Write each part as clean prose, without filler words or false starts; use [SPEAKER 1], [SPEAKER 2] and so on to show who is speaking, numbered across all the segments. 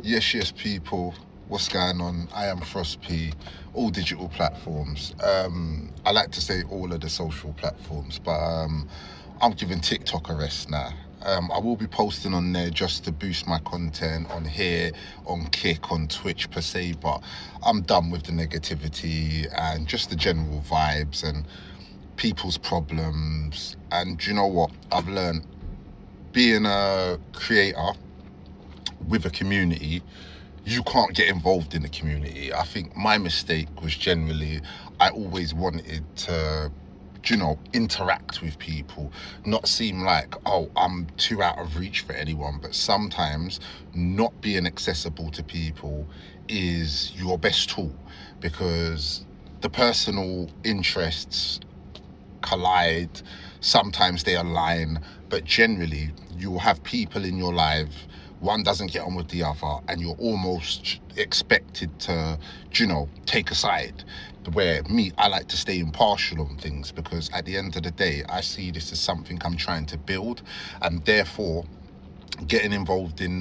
[SPEAKER 1] Yes, people. What's going on? I am Frost P, all digital platforms. I like to say all of the social platforms, but I'm giving TikTok a rest now. I will be posting on there just to boost my content on here, on Kick, on Twitch per se, but I'm done with the negativity and just the general vibes and people's problems. And do you know what? I've learned being a creator with a community, you can't get involved in the community. I think my mistake was generally I always wanted to, interact with people, not seem like, oh, I'm too out of reach for anyone. But sometimes not being accessible to people is your best tool because the personal interests collide, sometimes they align, but generally you'll have people in your life, one doesn't get on with the other, and you're almost expected to, take a side. Where me, I like to stay impartial on things because at the end of the day, I see this as something I'm trying to build, and therefore getting involved in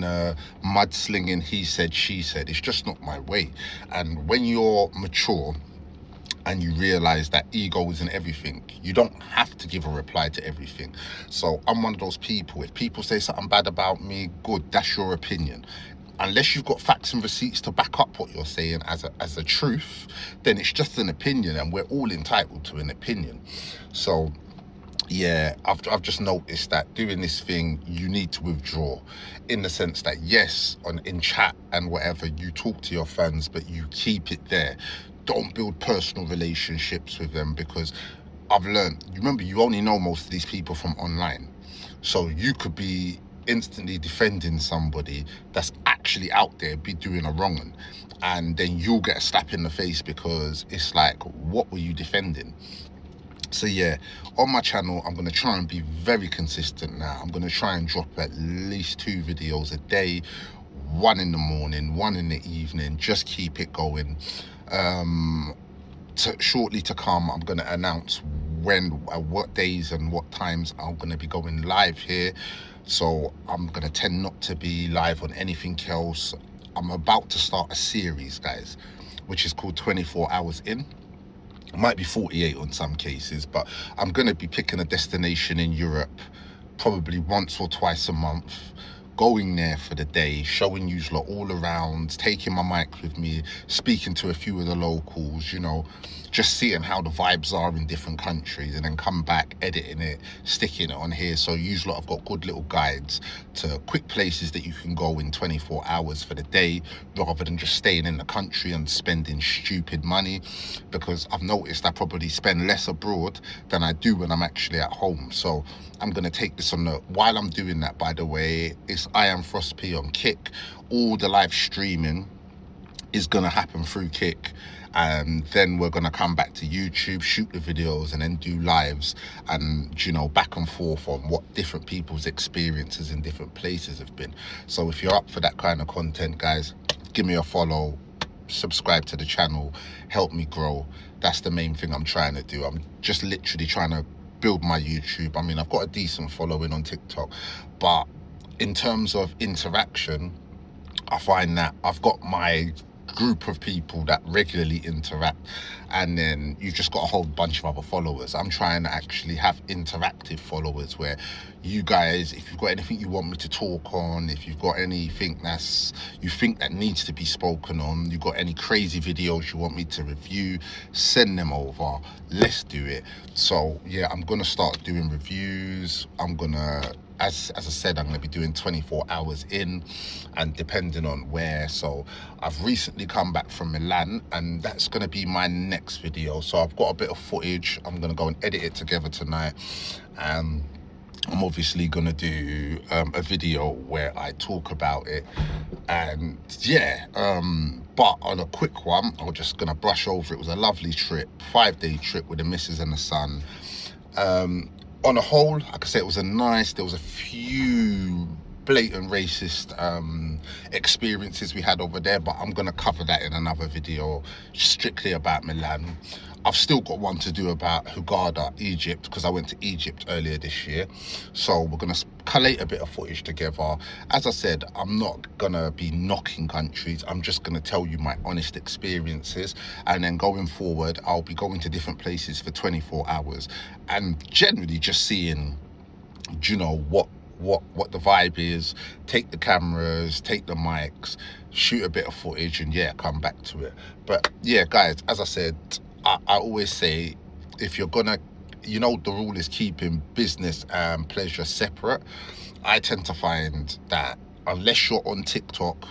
[SPEAKER 1] mudslinging, he said, she said, it's just not my way. And when you're mature and you realize that ego isn't everything, you don't have to give a reply to everything. So I'm one of those people, if people say something bad about me, good, that's your opinion. Unless you've got facts and receipts to back up what you're saying as a truth, then it's just an opinion, and we're all entitled to an opinion. So yeah, I've just noticed that doing this thing, you need to withdraw, in the sense that yes, in chat and whatever, you talk to your fans, but you keep it there. Don't build personal relationships with them because I've learned, remember, you only know most of these people from online. So you could be instantly defending somebody that's actually out there be doing a wrong one, and then you'll get a slap in the face because it's like, what were you defending? So yeah, on my channel, I'm going to try and be very consistent now. I'm going to try and drop at least 2 videos a day, one in the morning, one in the evening, just keep it going. Shortly to come, I'm going to announce what days and what times I'm going to be going live here. So I'm going to tend not to be live on anything else. I'm about to start a series, guys, which is called 24 Hours In. It might be 48 on some cases, but I'm going to be picking a destination in Europe probably once or twice a month, going there for the day, showing you lot all around, taking my mic with me, speaking to a few of the locals, just seeing how the vibes are in different countries, and then come back, editing it, sticking it on here. So you lot have got good little guides to quick places that you can go in 24 hours for the day, rather than just staying in the country and spending stupid money, because I've noticed I probably spend less abroad than I do when I'm actually at home. So I'm going to take this on while I'm doing that, by the way, it's I Am Frost P on Kick. All the live streaming is going to happen through Kick, and then we're going to come back to YouTube, shoot the videos, and then do lives, and back and forth on what different people's experiences in different places have been. So if you're up for that kind of content, guys, give me a follow, subscribe to the channel, help me grow. That's the main thing I'm trying to do. I'm just literally trying to build my YouTube. I mean, I've got a decent following on TikTok, but in terms of interaction, I find that I've got my group of people that regularly interact, and then you've just got a whole bunch of other followers. I'm trying to actually have interactive followers where you guys, if you've got anything you want me to talk on, if you've got anything you think that needs to be spoken on, you've got any crazy videos you want me to review, send them over, let's do it. So yeah, I'm gonna start doing reviews. I'm gonna, as I said, I'm going to be doing 24 hours in, and depending on where. So I've recently come back from Milan, and that's going to be my next video. So I've got a bit of footage. I'm going to go and edit it together tonight. I'm obviously going to do a video where I talk about it. And yeah, but on a quick one, I'm just going to brush over. It was a lovely trip, 5-day trip with the missus and the son. On a whole, like I said, it was there was a few blatant racist experiences we had over there, but I'm going to cover that in another video strictly about Milan. I've still got one to do about Hurghada, Egypt, because I went to Egypt earlier this year. So we're going to collate a bit of footage together. As I said, I'm not going to be knocking countries. I'm just going to tell you my honest experiences. And then going forward, I'll be going to different places for 24 hours and generally just seeing, you know, what the vibe is, take the cameras, take the mics, shoot a bit of footage, and yeah, come back to it. But yeah, guys, as I said, I always say, if you're gonna, you know, the rule is keeping business and pleasure separate. I tend to find that unless you're on TikTok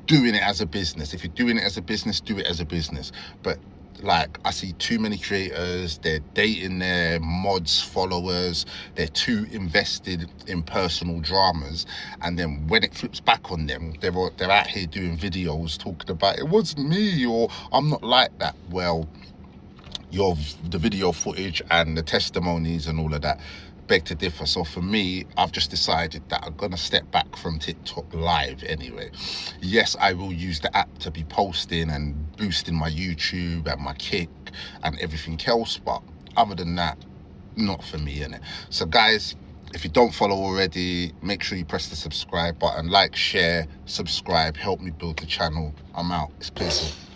[SPEAKER 1] doing it as a business, if you're doing it as a business, do it as a business. But like, I see too many creators, they're dating their mods followers, they're too invested in personal dramas, and then when it flips back on them, they're out here doing videos talking about it wasn't me, or I'm not like that. Well, the video footage and the testimonies and all of that beg to differ. So for me, I've just decided that I'm gonna step back from TikTok live anyway. Yes, I will use the app to be posting and boosting my YouTube and my Kick and everything else, but other than that, not for me, innit? So guys, if you don't follow already, make sure you press the subscribe button, like, share, subscribe, help me build the channel. I'm out. It's peaceful.